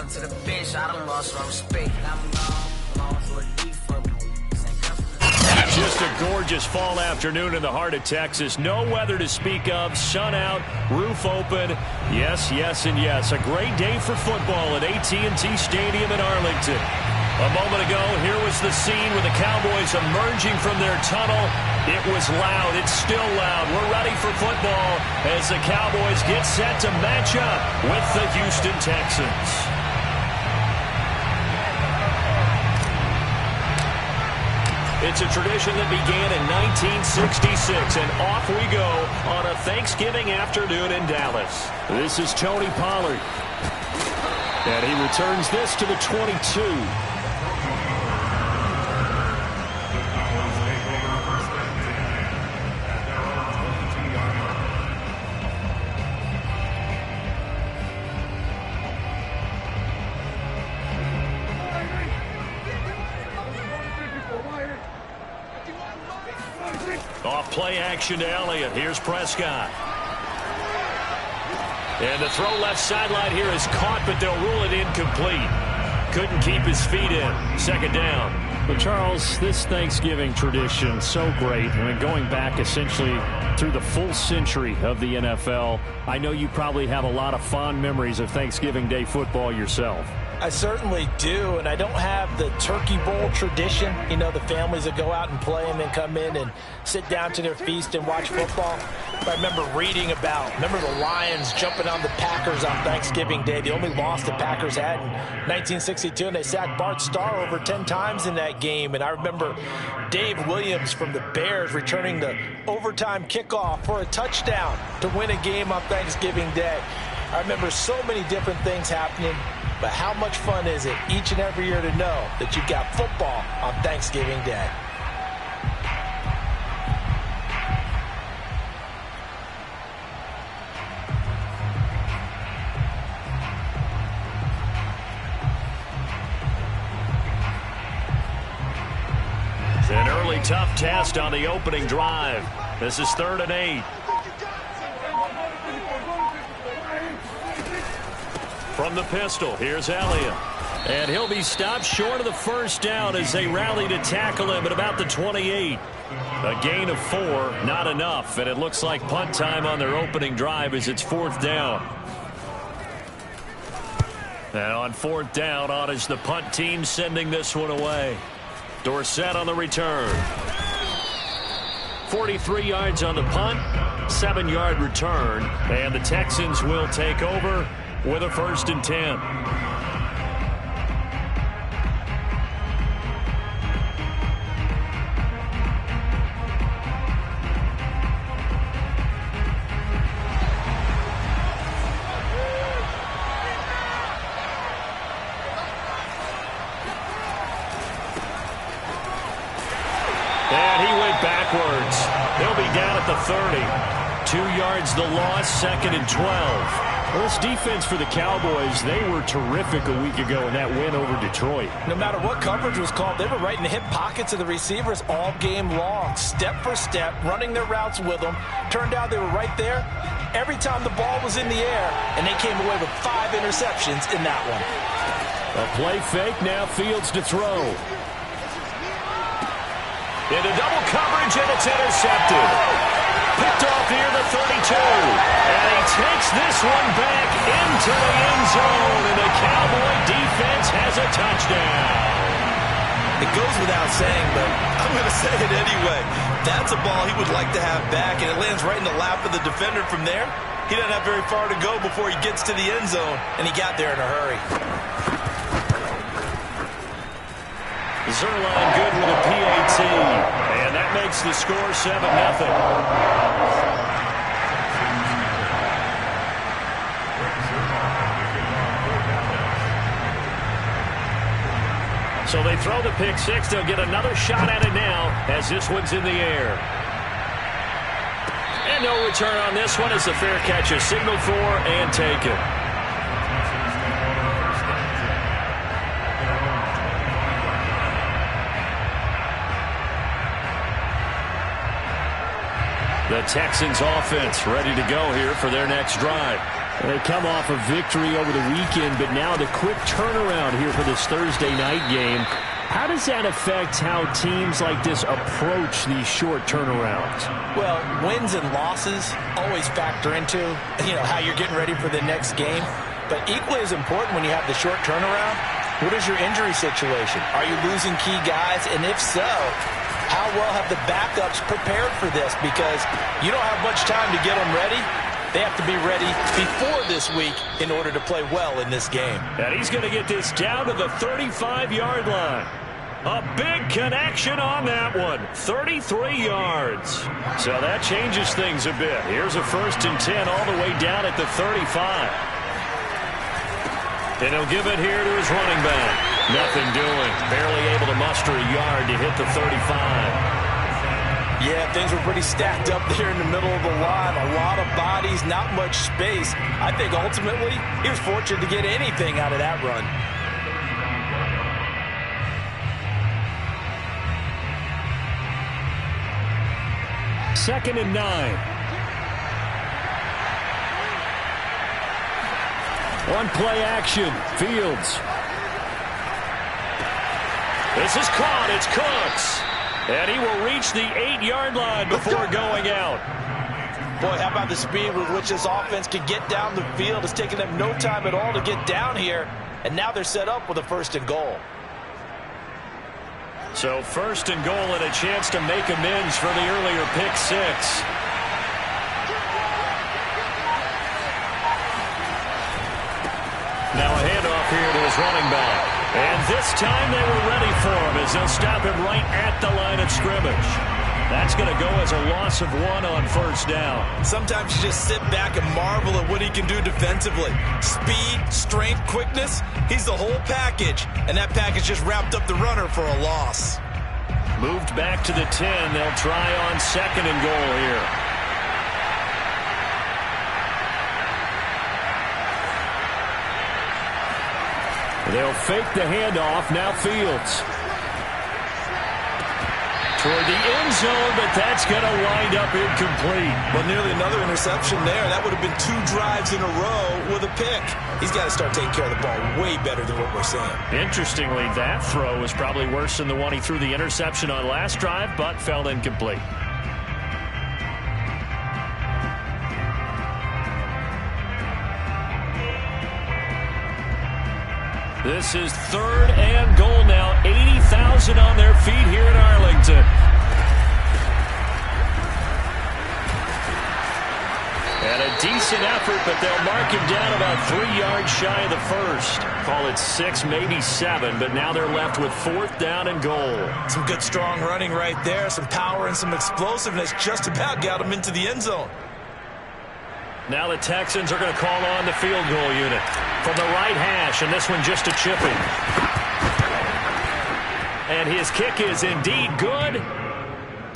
to the bench, I done lost my respect. I'm gone for a deep for me. Just a gorgeous fall afternoon in the heart of Texas. No weather to speak of. Sun out, roof open. Yes, yes, and yes. A great day for football at AT&T Stadium in Arlington. A moment ago, here was the scene with the Cowboys emerging from their tunnel. It was loud. It's still loud. We're ready for football as the Cowboys get set to match up with the Houston Texans. It's a tradition that began in 1966, and off we go on a Thanksgiving afternoon in Dallas. This is Tony Pollard, and he returns this to the 22. Off play action to Elliott. Here's Prescott. And the throw left sideline here is caught, but they'll rule it incomplete. Couldn't keep his feet in. Second down. Well, Charles, this Thanksgiving tradition, so great. I mean, going back essentially through the full century of the NFL, I know you probably have a lot of fond memories of Thanksgiving Day football yourself. I certainly do, and I don't have the Turkey Bowl tradition. You know, the families that go out and play and then come in and sit down to their feast and watch football. But I remember reading remember the Lions jumping on the Packers on Thanksgiving Day. The only loss the Packers had in 1962, and they sacked Bart Starr over 10 times in that game. And I remember Dave Williams from the Bears returning the overtime kickoff for a touchdown to win a game on Thanksgiving Day. I remember so many different things happening. But how much fun is it each and every year to know that you've got football on Thanksgiving Day? It's an early tough test on the opening drive. This is 3rd and 8. From the pistol, here's Elliott. And he'll be stopped short of the first down as they rally to tackle him at about the 28. A gain of 4, not enough. And it looks like punt time on their opening drive as it's 4th down. And on 4th down, on is the punt team sending this one away. Dorsett on the return. 43 yards on the punt, 7-yard return. And the Texans will take over with a 1st and 10. And he went backwards. They'll be down at the 30. 2 yards the loss, 2nd and 12. Well, this defense for the Cowboys, they were terrific a week ago in that win over Detroit. No matter what coverage was called, they were right in the hip pockets of the receivers all game long, step for step, running their routes with them. Turned out they were right there every time the ball was in the air, and they came away with 5 interceptions in that one. A play fake, now Fields to throw. Into double coverage, and it's intercepted. Picked off near the 32. And he takes this one back into the end zone. And the Cowboy defense has a touchdown. It goes without saying, but I'm going to say it anyway. That's a ball he would like to have back, and it lands right in the lap of the defender from there. He doesn't have very far to go before he gets to the end zone, and he got there in a hurry. Zerline good with a PAT. And that makes the score 7-0. So they throw the pick six. They'll get another shot at it now as this one's in the air. And no return on this one as the fair catch is signaled for and taken. The Texans offense ready to go here for their next drive. They come off a victory over the weekend, but now the quick turnaround here for this Thursday night game. How does that affect how teams like this approach these short turnarounds? Well, wins and losses always factor into, how you're getting ready for the next game. But equally as important when you have the short turnaround, what is your injury situation? Are you losing key guys? And if so, how well have the backups prepared for this? Because you don't have much time to get them ready. They have to be ready before this week in order to play well in this game. And he's going to get this down to the 35-yard line. A big connection on that one. 33 yards. So that changes things a bit. Here's a 1st and 10 all the way down at the 35. And he'll give it here to his running back. Nothing doing. Barely able to muster a yard to hit the 35. Yeah, things were pretty stacked up there in the middle of the line. A lot of bodies, not much space. I think ultimately he was fortunate to get anything out of that run. Second and 9. One play action. Fields. This is caught. It's Cooks. And he will reach the 8-yard line before going out. Boy, how about the speed with which this offense can get down the field? It's taken them no time at all to get down here. And now they're set up with a 1st and goal. So 1st and goal and a chance to make amends for the earlier pick 6. Now a handoff here to his running back. And this time they were ready for him as they'll stop him right at the line of scrimmage. That's going to go as a loss of 1 on 1st down. Sometimes you just sit back and marvel at what he can do defensively. Speed, strength, quickness, he's the whole package. And that package just wrapped up the runner for a loss. Moved back to the 10. They'll try on 2nd and goal here. They'll fake the handoff. Now Fields. Toward the end zone, but that's going to wind up incomplete. Well, nearly another interception there. That would have been 2 drives in a row with a pick. He's got to start taking care of the ball way better than what we're seeing. Interestingly, that throw was probably worse than the one he threw the interception on last drive, but fell incomplete. This is 3rd and goal now. 80,000 on their feet here in Arlington. And a decent effort, but they'll mark him down about 3 yards shy of the 1st. Call it 6, maybe 7, but now they're left with 4th down and goal. Some good strong running right there. Some power and some explosiveness just about got him into the end zone. Now the Texans are going to call on the field goal unit from the right hash, and this one just a chipping. And his kick is indeed good.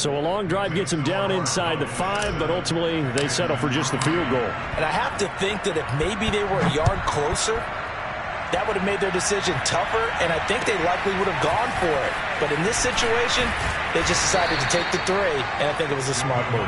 So a long drive gets him down inside the 5, but ultimately they settle for just the field goal. And I have to think that if maybe they were a yard closer, that would have made their decision tougher, and I think they likely would have gone for it. But in this situation, they just decided to take the 3, and I think it was a smart move.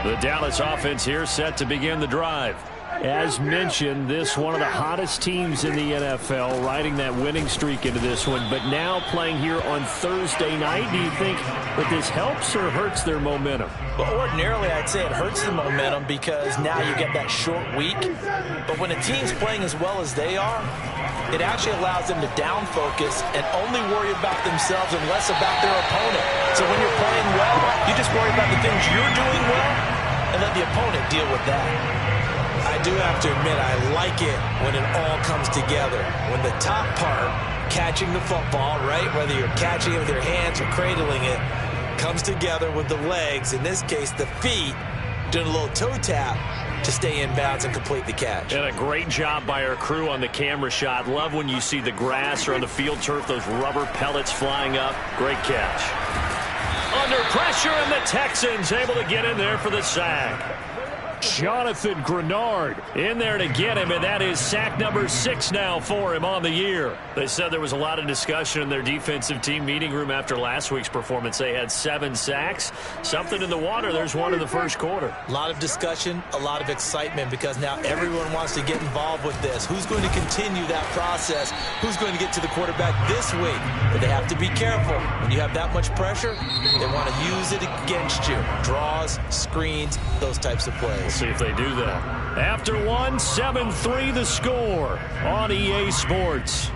The Dallas offense here set to begin the drive. As mentioned, this one of the hottest teams in the NFL, riding that winning streak into this one, but now playing here on Thursday night. Do you think that this helps or hurts their momentum? Well, ordinarily, I'd say it hurts the momentum because now you get that short week. But when a team's playing as well as they are, it actually allows them to down focus and only worry about themselves and less about their opponent. So when you're playing well, you just worry about the things you're doing well and let the opponent deal with that. I do have to admit, I like it when it all comes together. When the top part, catching the football, right, whether you're catching it with your hands or cradling it, comes together with the legs, in this case the feet, doing a little toe tap to stay in bounds and complete the catch. And a great job by our crew on the camera shot. Love when you see the grass or on the field turf, those rubber pellets flying up. Great catch. Under pressure, and the Texans able to get in there for the sack. Jonathan Grenard in there to get him, and that is sack number 6 now for him on the year. They said there was a lot of discussion in their defensive team meeting room after last week's performance. They had 7 sacks. Something in the water. There's one in the first quarter. A lot of discussion, a lot of excitement, because now everyone wants to get involved with this. Who's going to continue that process? Who's going to get to the quarterback this week? But they have to be careful. When you have that much pressure, they want to use it against you. Draws, screens, those types of plays. We'll see if they do that. After one, 7-3 the score on EA Sports.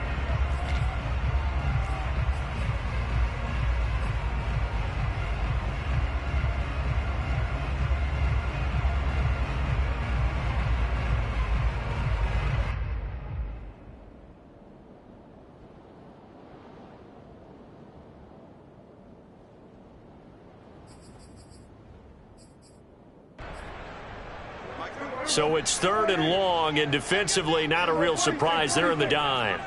So it's 3rd and long, and defensively not a real surprise. They're in the dime.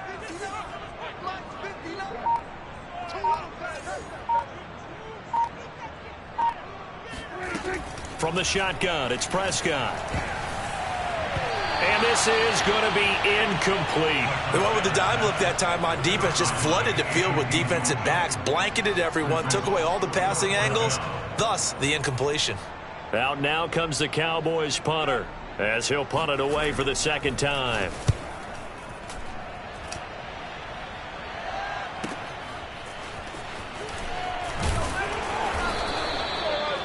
From the shotgun, it's Prescott. And this is going to be incomplete. They went with the dime look that time on defense, just flooded the field with defensive backs, blanketed everyone, took away all the passing angles, thus the incompletion. Out now comes the Cowboys punter, as he'll punt it away for the 2nd time.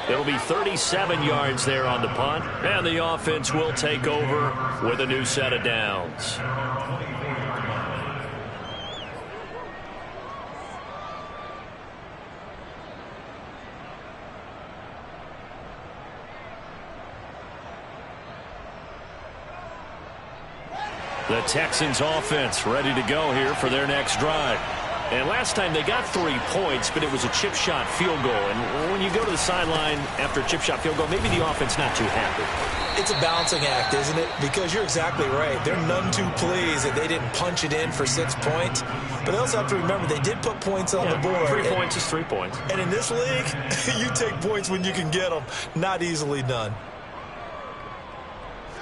It'll be 37 yards there on the punt, and the offense will take over with a new set of downs. The Texans offense ready to go here for their next drive. And last time they got 3 points, but it was a chip shot field goal. And when you go to the sideline after a chip shot field goal, maybe the offense not too happy. It's a balancing act, isn't it? Because you're exactly right. They're none too pleased that they didn't punch it in for 6 points. But they also have to remember they did put points on the board. 3 points is 3 points. And in this league, you take points when you can get them. Not easily done.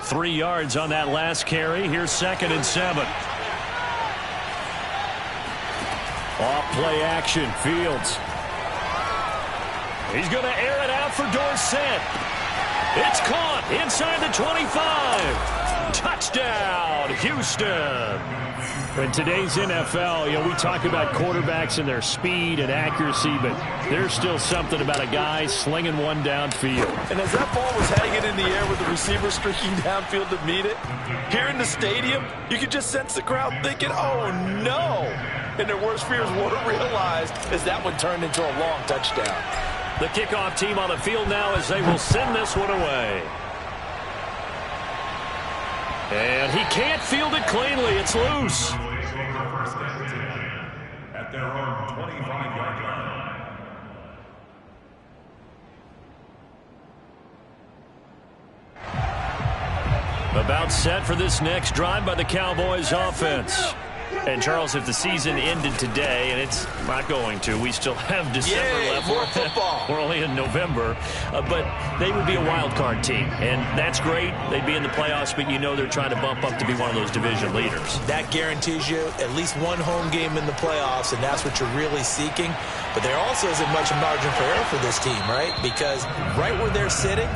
3 yards on that last carry. Here's 2nd and 7. Off play action, Fields. He's going to air it out for Dorsett. It's caught inside the 25. Touchdown, Houston. In today's NFL, we talk about quarterbacks and their speed and accuracy, but there's still something about a guy slinging one downfield. And as that ball was hanging in the air with the receiver streaking downfield to meet it, here in the stadium, you could just sense the crowd thinking, oh, no. And their worst fears weren't realized as that one turned into a long touchdown. The kickoff team on the field now as they will send this one away. And he can't field it cleanly. It's loose. At their own 25-yard line. About set for this next drive by the Cowboys offense. And, Charles, if the season ended today, and it's not going to, we still have December left. More football. We're only in November. But they would be a wild card team, and that's great. They'd be in the playoffs, but they're trying to bump up to be one of those division leaders. That guarantees you at least one home game in the playoffs, and that's what you're really seeking. But there also isn't much margin for error for this team, right? Because right where they're sitting,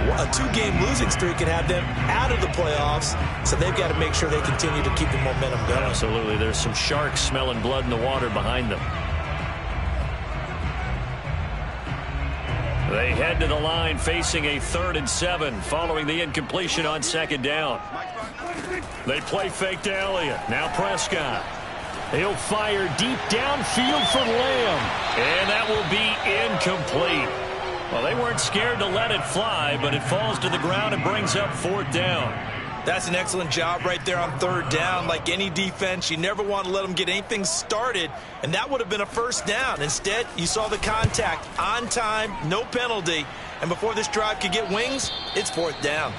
a 2-game losing streak can have them out of the playoffs, so they've got to make sure they continue to keep the momentum going. Absolutely. There's some sharks smelling blood in the water behind them. They head to the line facing a 3rd and 7 following the incompletion on 2nd down. They play fake to Elliott. Now Prescott. He'll fire deep downfield for Lamb. And that will be incomplete. Well, they weren't scared to let it fly, but it falls to the ground and brings up 4th down. That's an excellent job right there on 3rd down. Like any defense, you never want to let them get anything started, and that would have been a 1st down. Instead, you saw the contact on time, no penalty, and before this drive could get wings, it's 4th down.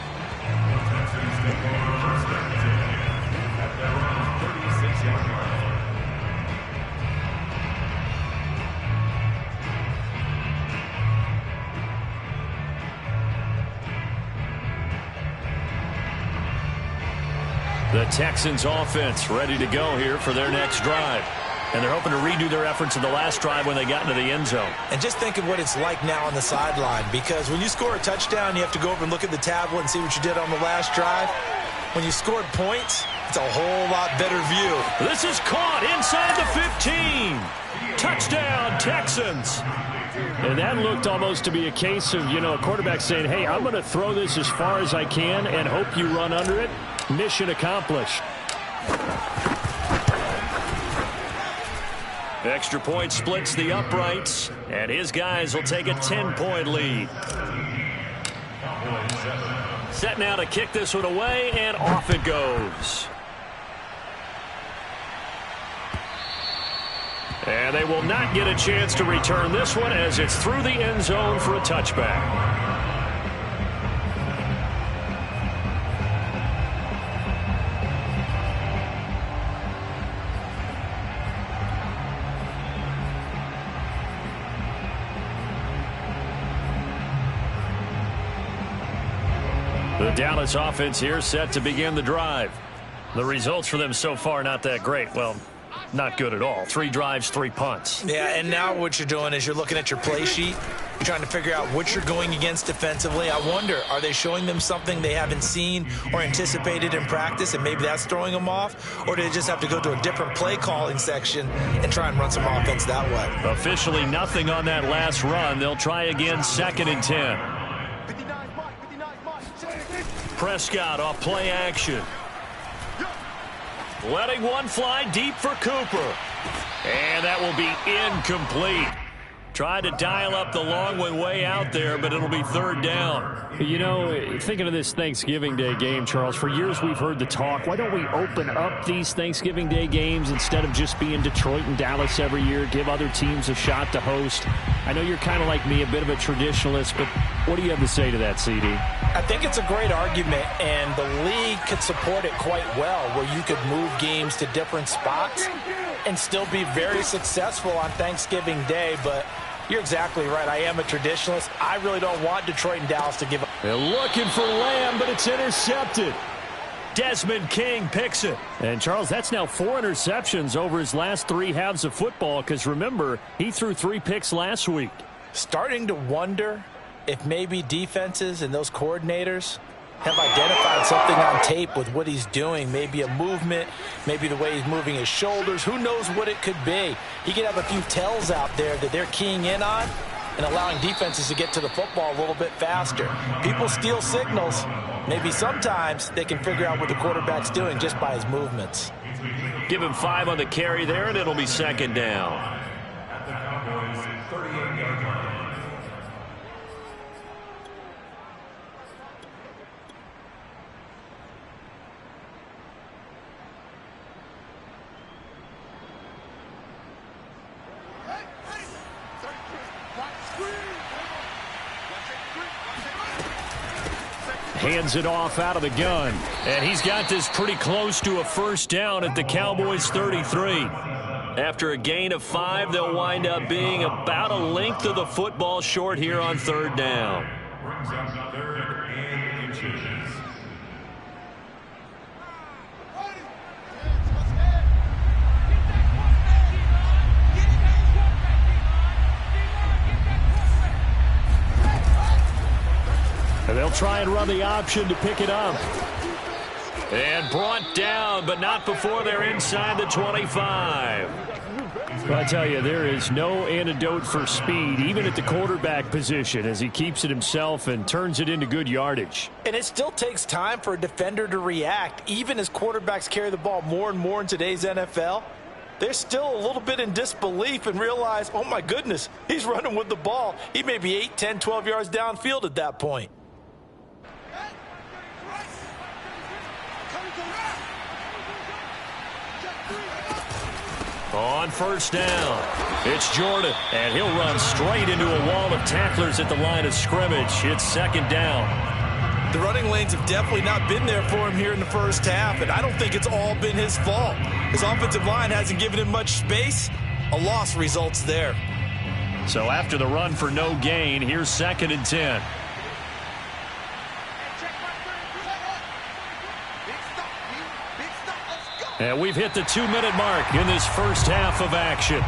The Texans offense ready to go here for their next drive. And they're hoping to redo their efforts in the last drive when they got into the end zone. And just think of what it's like now on the sideline, because when you score a touchdown, you have to go over and look at the tablet and see what you did on the last drive. When you scored points, it's a whole lot better view. This is caught inside the 15. Touchdown, Texans. And that looked almost to be a case of, a quarterback saying, hey, I'm going to throw this as far as I can and hope you run under it. Mission accomplished. Extra point splits the uprights, and his guys will take a 10-point lead. Set now to kick this one away, and off it goes. And they will not get a chance to return this one as it's through the end zone for a touchback. The Dallas offense here set to begin the drive. The results for them so far not that great. Well, not good at all. 3 drives, 3 punts. Yeah, and now what you're doing is you're looking at your play sheet. You're trying to figure out what you're going against defensively. I wonder, are they showing them something they haven't seen or anticipated in practice, and maybe that's throwing them off? Or do they just have to go to a different play calling section and try and run some offense that way? Officially nothing on that last run. They'll try again, 2nd and 10. Prescott off play action. Letting one fly deep for Cooper. And that will be incomplete. Tried to dial up the long one way out there, but it'll be 3rd down. Thinking of this Thanksgiving Day game, Charles, for years we've heard the talk, why don't we open up these Thanksgiving Day games instead of just being Detroit and Dallas every year, give other teams a shot to host? I know you're kind of like me, a bit of a traditionalist, but what do you have to say to that, CD? I think it's a great argument, and the league could support it quite well, where you could move games to different spots and still be very successful on Thanksgiving Day. But you're exactly right. I am a traditionalist. I really don't want Detroit and Dallas to give up. They're looking for Lamb, but it's intercepted. Desmond King picks it. And, Charles, that's now 4 interceptions over his last 3 halves of football, because, remember, he threw 3 picks last week. Starting to wonder if maybe defenses and those coordinators have identified something on tape with what he's doing. Maybe a movement, maybe the way he's moving his shoulders. Who knows what it could be? He could have a few tells out there that they're keying in on and allowing defenses to get to the football a little bit faster. People steal signals. Maybe sometimes they can figure out what the quarterback's doing just by his movements. Give him 5 on the carry there, and it'll be 2nd down. Hands it off out of the gun. And he's got this pretty close to a 1st down at the Cowboys' 33. After a gain of 5, they'll wind up being about a length of the football short here on 3rd down. Brings up 3rd and inches. And they'll try and run the option to pick it up. And brought down, but not before they're inside the 25. Well, I tell you, there is no antidote for speed, even at the quarterback position, as he keeps it himself and turns it into good yardage. And it still takes time for a defender to react. Even as quarterbacks carry the ball more and more in today's NFL, they're still a little bit in disbelief and realize, oh, my goodness, he's running with the ball. He may be 8, 10, 12 yards downfield at that point. On 1st down, it's Jordan, and he'll run straight into a wall of tacklers at the line of scrimmage. It's 2nd down. The running lanes have definitely not been there for him here in the 1st half, and I don't think it's all been his fault. His offensive line hasn't given him much space. A loss results there. So after the run for no gain, here's 2nd and 10. And we've hit the 2-minute mark in this first half of action.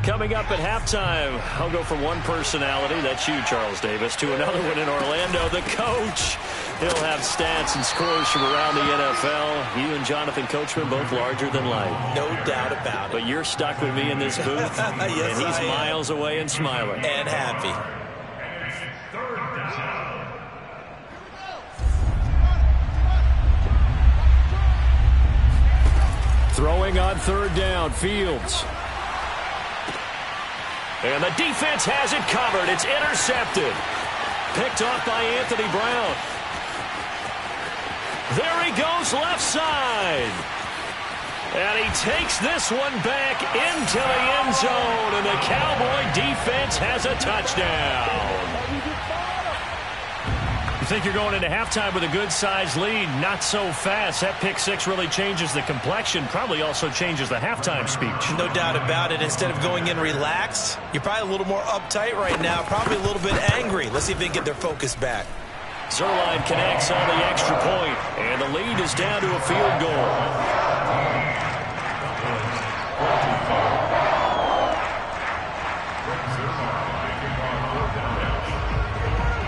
Coming up at halftime, I'll go from one personality, that's you, Charles Davis, to another one in Orlando, the coach. He'll have stats and scores from around the NFL. You and Jonathan Coachman both larger than life. No doubt about it. But you're stuck with me in this booth, yes, and he's miles away and smiling. And happy. Throwing on third down, Fields. And the defense has it covered. It's intercepted. Picked off by Anthony Brown. There he goes left side. And he takes this one back into the end zone. And the Cowboy defense has a touchdown. You think you're going into halftime with a good-sized lead. Not so fast. That pick six really changes the complexion. Probably also changes the halftime speech. No doubt about it. Instead of going in relaxed, you're probably a little more uptight right now. Probably a little bit angry. Let's see if they can get their focus back. Zerline connects on the extra point, and the lead is down to a field goal.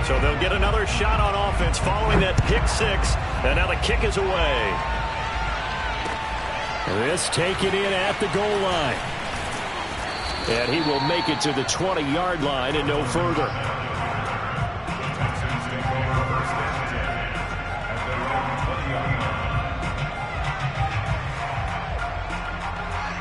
So they'll get another shot on offense following that pick six, and now the kick is away. This taken in at the goal line. And he will make it to the 20-yard line and no further.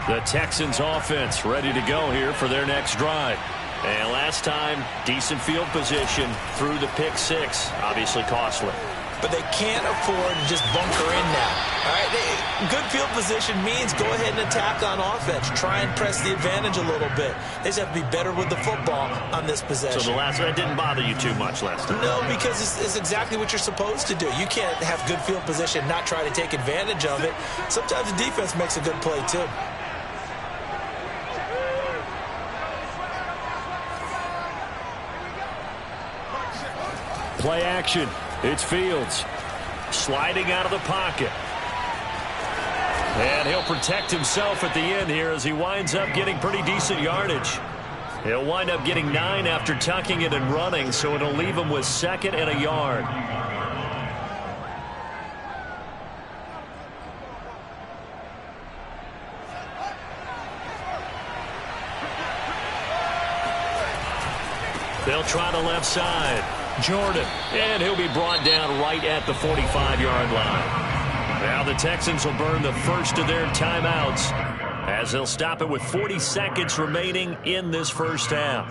The Texans offense ready to go here for their next drive. And last time, decent field position through the pick six. Obviously costly. But they can't afford to just bunker in now. All right, good field position means go ahead and attack on offense. Try and press the advantage a little bit. They just have to be better with the football on this possession. So the last one didn't bother you too much last time? No, because it's exactly what you're supposed to do. You can't have good field position, not try to take advantage of it. Sometimes the defense makes a good play too. Play action. It's Fields. Sliding out of the pocket. And he'll protect himself at the end here as he winds up getting pretty decent yardage. He'll wind up getting 9 after tucking it and running, so it'll leave him with 2nd and a yard. They'll try the left side. Jordan. And he'll be brought down right at the 45-yard line. Now the Texans will burn the first of their timeouts as they'll stop it with 40 seconds remaining in this first half.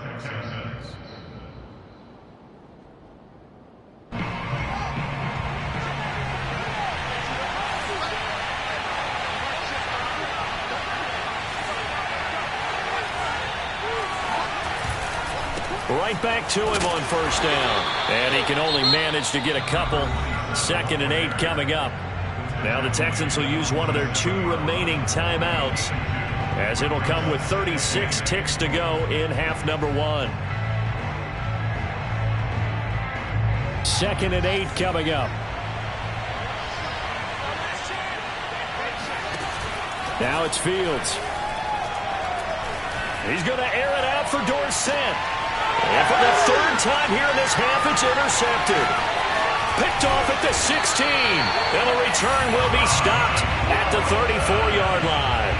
Right back to him on first down. And he can only manage to get a couple. 2nd and 8 coming up. Now the Texans will use one of their 2 remaining timeouts as it'll come with 36 ticks to go in half number 1. 2nd and 8 coming up. Now it's Fields. He's going to air it out for Dorsett. And for the 3rd time here in this half, it's intercepted. Picked off at the 16. And the return will be stopped at the 34-yard line.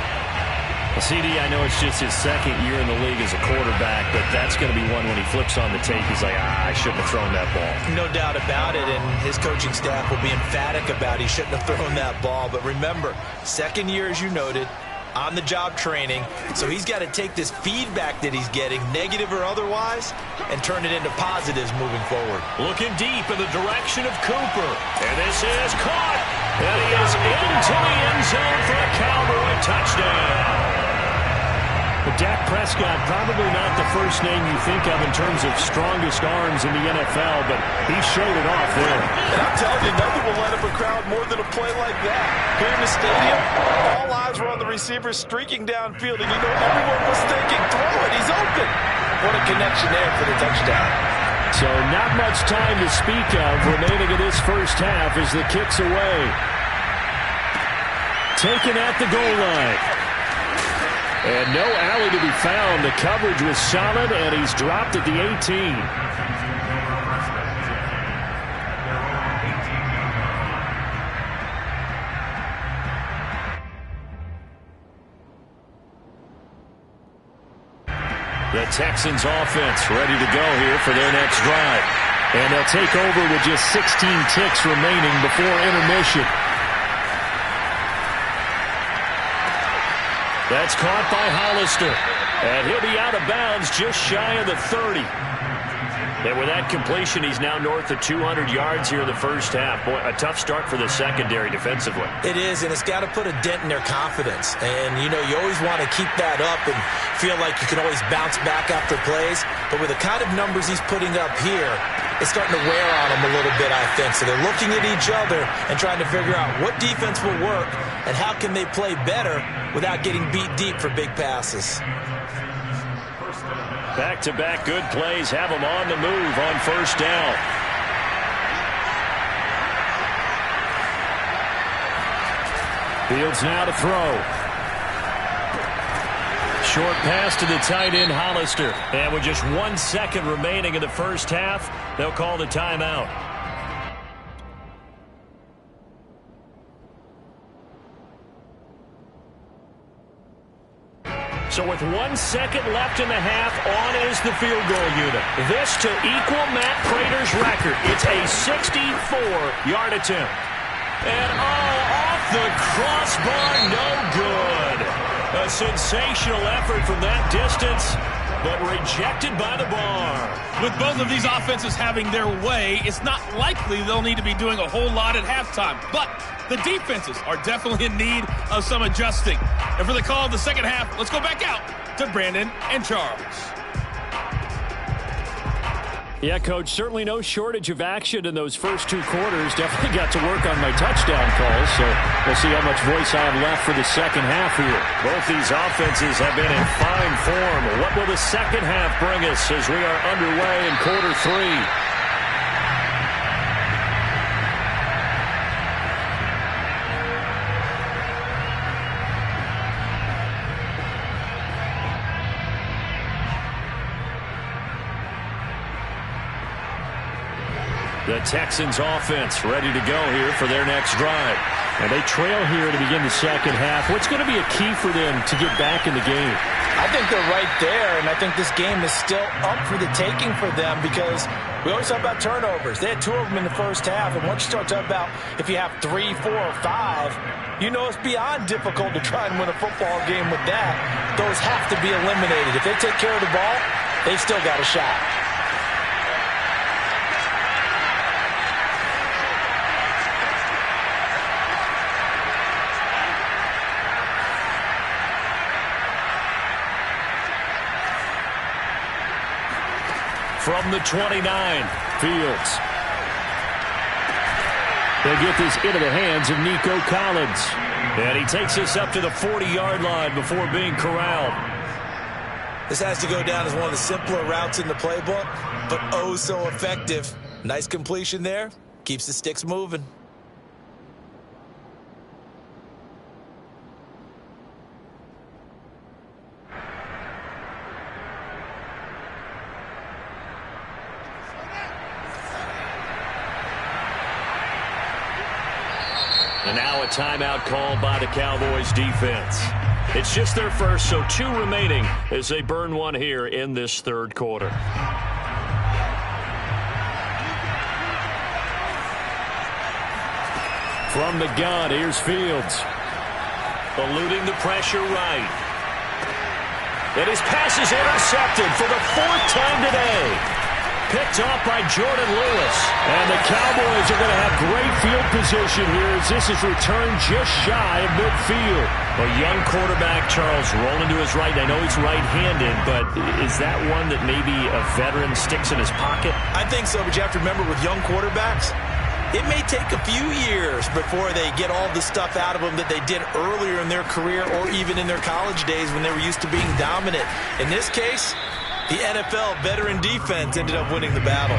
Well, CD, I know it's just his 2nd year in the league as a quarterback, but that's going to be one when he flips on the tape. He's like, I shouldn't have thrown that ball. No doubt about it, and his coaching staff will be emphatic about he shouldn't have thrown that ball. But remember, 2nd year, as you noted, on-the-job training, so he's got to take this feedback that he's getting, negative or otherwise, and turn it into positives moving forward. Looking deep in the direction of Cooper, and this is caught, and he is into the end zone for a Cowboy touchdown. But Dak Prescott, probably not the first name you think of in terms of strongest arms in the NFL, but he showed it off there. And I'm telling you, nothing will light up a crowd more than a play like that. Here in the stadium, all eyes were on the receiver streaking downfield, and you know everyone was thinking, throw it, he's open. What a connection there for the touchdown. So not much time to speak of remaining in this first half as the kick's away. Taken at the goal line. And no alley to be found. The coverage was solid, and he's dropped at the 18. The Texans offense ready to go here for their next drive. And they'll take over with just 16 ticks remaining before intermission. That's caught by Hollister. And he'll be out of bounds just shy of the 30. And with that completion, he's now north of 200 yards here in the first half. Boy, a tough start for the secondary defensively. It is, and it's got to put a dent in their confidence. And, you know, you always want to keep that up and feel like you can always bounce back after plays. But with the kind of numbers he's putting up here, it's starting to wear on them a little bit, I think. So they're looking at each other and trying to figure out what defense will work and how can they play better without getting beat deep for big passes. Back-to-back good plays have them on the move on first down. Fields now to throw. Short pass to the tight end, Hollister. And with just 1 second remaining in the first half, they'll call the timeout. So with 1 second left in the half, on is the field goal unit. This to equal Matt Prater's record. It's a 64-yard attempt. And off the crossbar, no good. A sensational effort from that distance, but rejected by the bar. With both of these offenses having their way, it's not likely they'll need to be doing a whole lot at halftime. But the defenses are definitely in need of some adjusting. And for the call of the second half, let's go back out to Brandon and Charles. Yeah, Coach, certainly no shortage of action in those first 2 quarters. Definitely got to work on my touchdown calls, so we'll see how much voice I have left for the second half here. Both these offenses have been in fine form. What will the second half bring us as we are underway in quarter 3? The Texans offense ready to go here for their next drive. And they trail here to begin the second half. What's going to be a key for them to get back in the game? I think they're right there, and I think this game is still up for the taking for them because we always talk about turnovers. They had 2 of them in the first half, and once you start talking about if you have 3, 4, or 5, you know it's beyond difficult to try and win a football game with that. Those have to be eliminated. If they take care of the ball, they've still got a shot. From the 29, Fields. They'll get this into the hands of Nico Collins. And he takes us up to the 40-yard line before being corralled. This has to go down as one of the simpler routes in the playbook, but oh so effective. Nice completion there. Keeps the sticks moving. And now a timeout called by the Cowboys defense. It's just their first, so 2 remaining as they burn 1 here in this third quarter. From the gun, here's Fields. Eluding the pressure right. And his pass is intercepted for the 4th time today. picked off by Jordan Lewis. And the Cowboys are going to have great field position here as this is returned just shy of midfield. A young quarterback, Charles, rolling to his right. I know he's right-handed, but is that one that maybe a veteran sticks in his pocket? I think so, but you have to remember with young quarterbacks, it may take a few years before they get all the stuff out of them that they did earlier in their career or even in their college days when they were used to being dominant. In this case, the NFL veteran defense ended up winning the battle.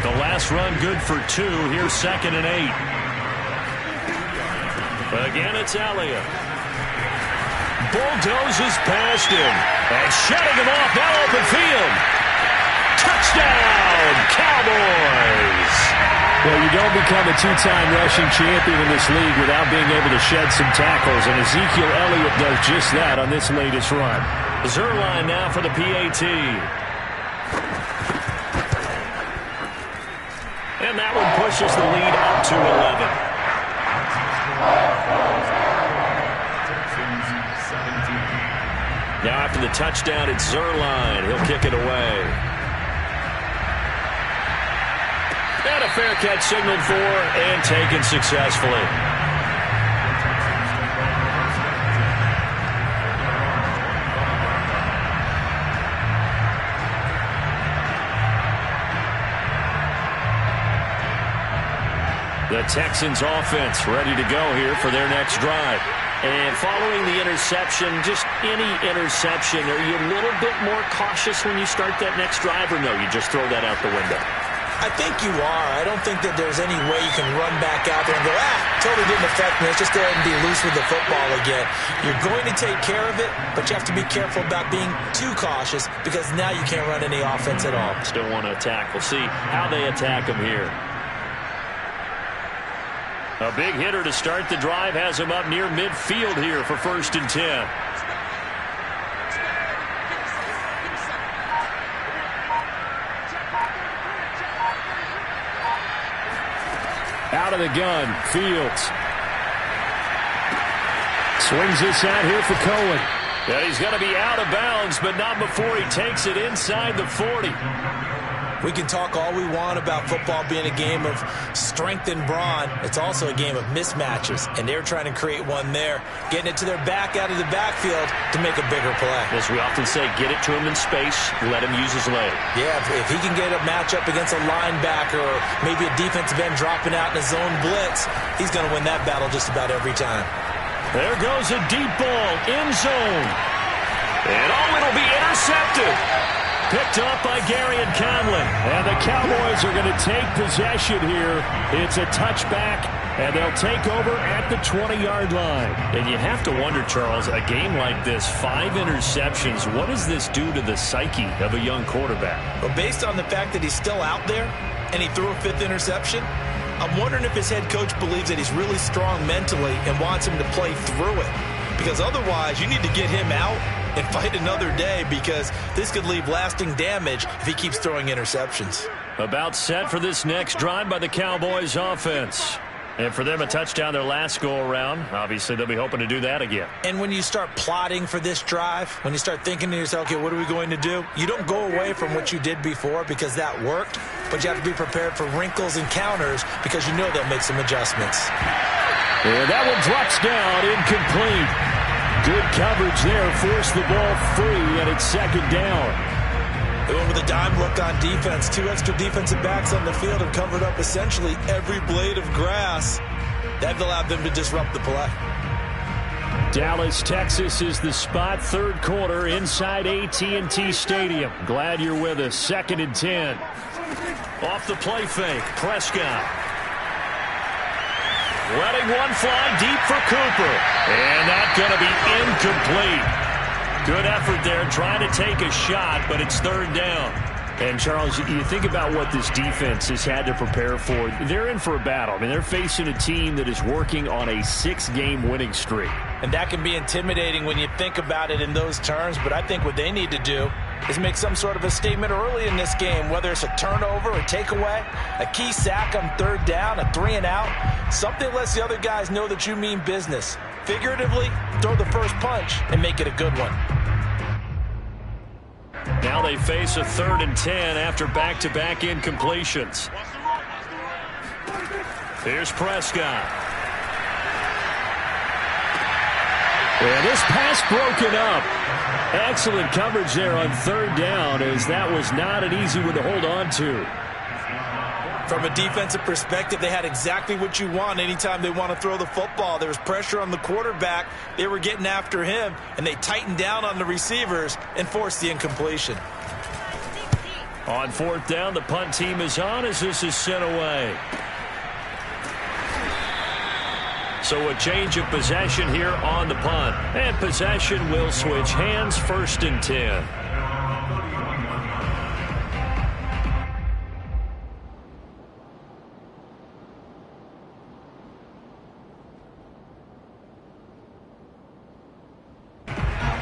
The last run good for 2. Here's 2nd and 8. Again, it's Elliott. Bulldozes past him. And shutting him off. Now open field. Touchdown, Cowboys. Well, you don't become a two-time rushing champion in this league without being able to shed some tackles, and Ezekiel Elliott does just that on this latest run. Zerline now for the PAT. And that one pushes the lead up to 11. Now after the touchdown, it's Zerline. He'll kick it away. And a fair catch signaled for and taken successfully. The Texans offense ready to go here for their next drive. And following the interception, just any interception, are you a little bit more cautious when you start that next drive, or no, you just throw that out the window? I think you are. I don't think that there's any way you can run back out there and go, totally didn't affect me. Let's just go ahead and be loose with the football again. You're going to take care of it, but you have to be careful about being too cautious because now you can't run any offense at all. Still want to attack. We'll see how they attack him here. A big hitter to start the drive has him up near midfield here for 1st and 10. Out of the gun, Fields. Swings this out here for Cohen. Yeah, he's going to be out of bounds, but not before he takes it inside the 40. We can talk all we want about football being a game of strength and brawn. It's also a game of mismatches, and they're trying to create one there, getting it to their back out of the backfield to make a bigger play. As we often say, get it to him in space, let him use his leg. Yeah, if he can get a matchup against a linebacker or maybe a defensive end dropping out in a zone blitz, he's going to win that battle just about every time. There goes a deep ball, end zone. And it'll be intercepted. Picked up by Gary and Conlon. And the Cowboys are going to take possession here. It's a touchback, and they'll take over at the 20-yard line. And you have to wonder, Charles, a game like this, 5 interceptions, what does this do to the psyche of a young quarterback? Well, based on the fact that he's still out there and he threw a 5th interception, I'm wondering if his head coach believes that he's really strong mentally and wants him to play through it. Because otherwise, you need to get him out and fight another day because this could leave lasting damage if he keeps throwing interceptions. About set for this next drive by the Cowboys offense. And for them, a touchdown their last go-around. Obviously, they'll be hoping to do that again. And when you start plotting for this drive, when you start thinking to yourself, okay, what are we going to do? You don't go away from what you did before because that worked, but you have to be prepared for wrinkles and counters because you know they'll make some adjustments. And that one drops down, incomplete. Good coverage there, forced the ball free, and it's 2nd down. They went with a dime look on defense. 2 extra defensive backs on the field have covered up essentially every blade of grass. That allowed them to disrupt the play. Dallas, Texas is the spot. 3rd quarter inside AT&T Stadium. Glad you're with us. 2nd and 10. Off the play fake, Prescott. Letting one fly deep for Cooper. And that's going to be incomplete. Good effort there, trying to take a shot, but it's 3rd down. And, Charles, you think about what this defense has had to prepare for. They're in for a battle. I mean, they're facing a team that is working on a 6-game winning streak. And that can be intimidating when you think about it in those terms, but I think what they need to do is make some sort of a statement early in this game, whether it's a turnover, a takeaway, a key sack on 3rd down, a 3-and-out, something that lets the other guys know that you mean business. Figuratively, throw the first punch and make it a good one. Now they face a 3rd and 10 after back-to-back incompletions. Here's Prescott. And this pass broken up. Excellent coverage there on 3rd down, as that was not an easy one to hold on to. From a defensive perspective, they had exactly what you want anytime they want to throw the football. There was pressure on the quarterback. They were getting after him, and they tightened down on the receivers and forced the incompletion. On 4th down, the punt team is on as this is sent away. So a change of possession here on the punt. And possession will switch hands, 1st and 10.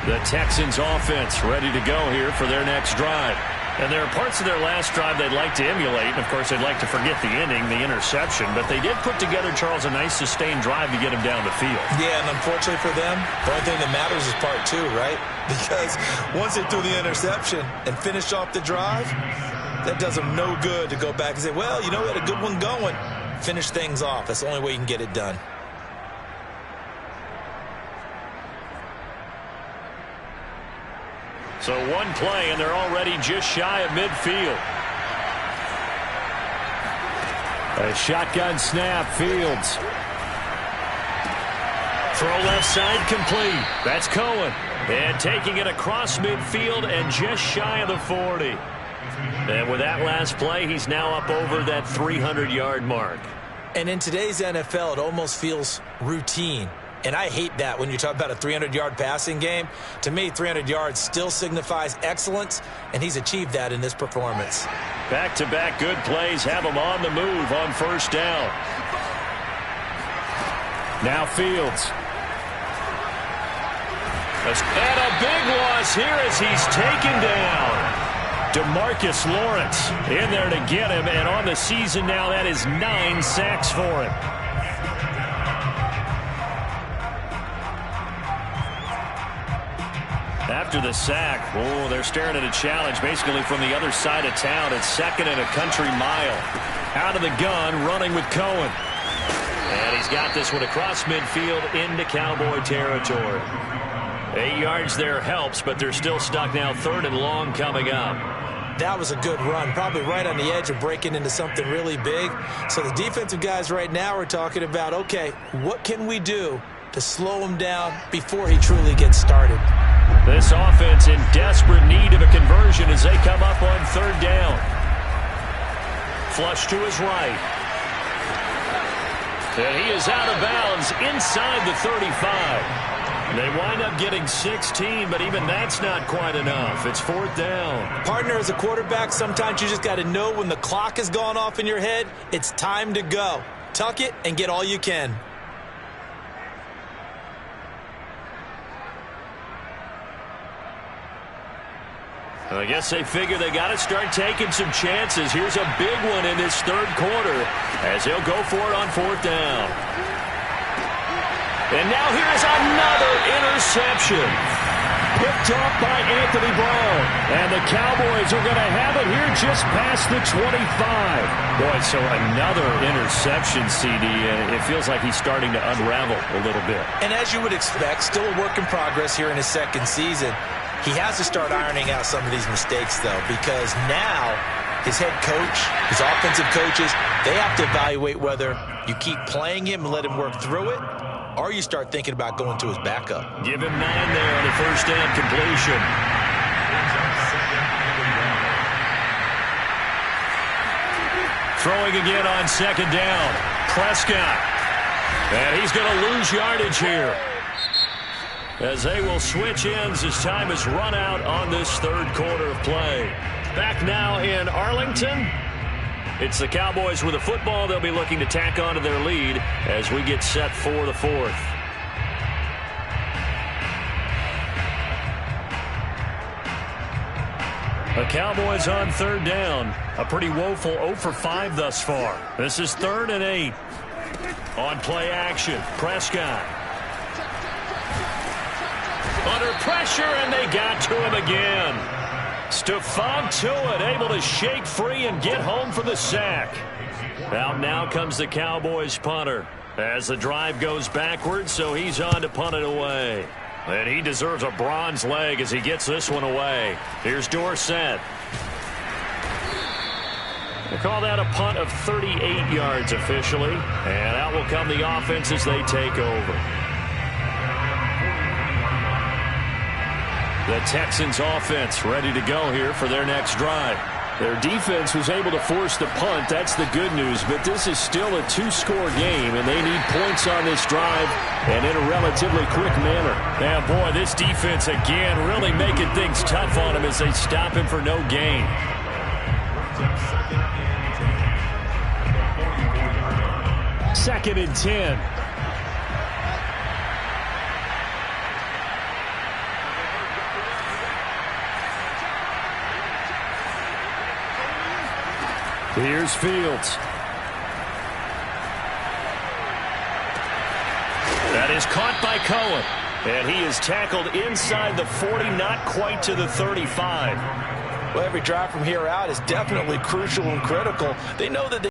The Texans offense ready to go here for their next drive. And there are parts of their last drive they'd like to emulate. And, of course, they'd like to forget the ending, the interception. But they did put together, Charles, a nice sustained drive to get him down the field. Yeah, and unfortunately for them, the only thing that matters is part 2, right? Because once they threw the interception and finished off the drive, that does them no good to go back and say, well, you know, we had a good one going. Finish things off. That's the only way you can get it done. So one play, and they're already just shy of midfield. A shotgun snap, Fields. Throw left side complete. That's Cohen. And taking it across midfield and just shy of the 40. And with that last play, he's now up over that 300-yard mark. And in today's NFL, it almost feels routine. And I hate that when you talk about a 300-yard passing game. To me, 300 yards still signifies excellence, and he's achieved that in this performance. Back-to-back good plays have him on the move on 1st down. Now Fields. And a big loss here as he's taken down. DeMarcus Lawrence in there to get him, and on the season now, that is 9 sacks for him. After the sack, they're staring at a challenge basically from the other side of town. It's 2nd and a country mile. Out of the gun, running with Cohen. And he's got this one across midfield into Cowboy territory. 8 yards there helps, but they're still stuck now. 3rd and long coming up. That was a good run, probably right on the edge of breaking into something really big. So the defensive guys right now are talking about, okay, what can we do to slow him down before he truly gets started? This offense in desperate need of a conversion as they come up on 3rd down. Flush to his right. And he is out of bounds inside the 35. They wind up getting 16, but even that's not quite enough. It's 4th down. Partner, as a quarterback, sometimes you just got to know when the clock has gone off in your head, it's time to go. Tuck it and get all you can. I guess they figure they got to start taking some chances. Here's a big one in this 3rd quarter as he'll go for it on 4th down. And now here's another interception. Picked off by Anthony Brown. And the Cowboys are going to have it here just past the 25. Boy, so another interception, CD, and it feels like he's starting to unravel a little bit. And as you would expect, still a work in progress here in his 2nd season. He has to start ironing out some of these mistakes, though, because now his head coach, his offensive coaches, they have to evaluate whether you keep playing him and let him work through it, or you start thinking about going to his backup. Give him 9 there on the 1st down completion. Throwing again on 2nd down. Prescott. And he's going to lose yardage here, as they will switch ends as time has run out on this 3rd quarter of play. Back now in Arlington. It's the Cowboys with the football. They'll be looking to tack on to their lead as we get set for the 4th. The Cowboys on 3rd down. A pretty woeful 0 for 5 thus far. This is 3rd and 8. On play action, Prescott. Under pressure, and they got to him again. Stephon Tuitt able to shake free and get home for the sack. Out now comes the Cowboys punter as the drive goes backwards, so he's on to punt it away. And he deserves a bronze leg as he gets this one away. Here's Dorsett. They call that a punt of 38 yards officially. And out will come the offense as they take over. The Texans offense ready to go here for their next drive. Their defense was able to force the punt. That's the good news. But this is still a two-score game, and they need points on this drive and in a relatively quick manner. Yeah, boy, this defense again really making things tough on him as they stop him for no gain. Second and 10. Here's Fields. That is caught by Cohen. And he is tackled inside the 40, not quite to the 35. Well, every drive from here out is definitely crucial and critical. They know that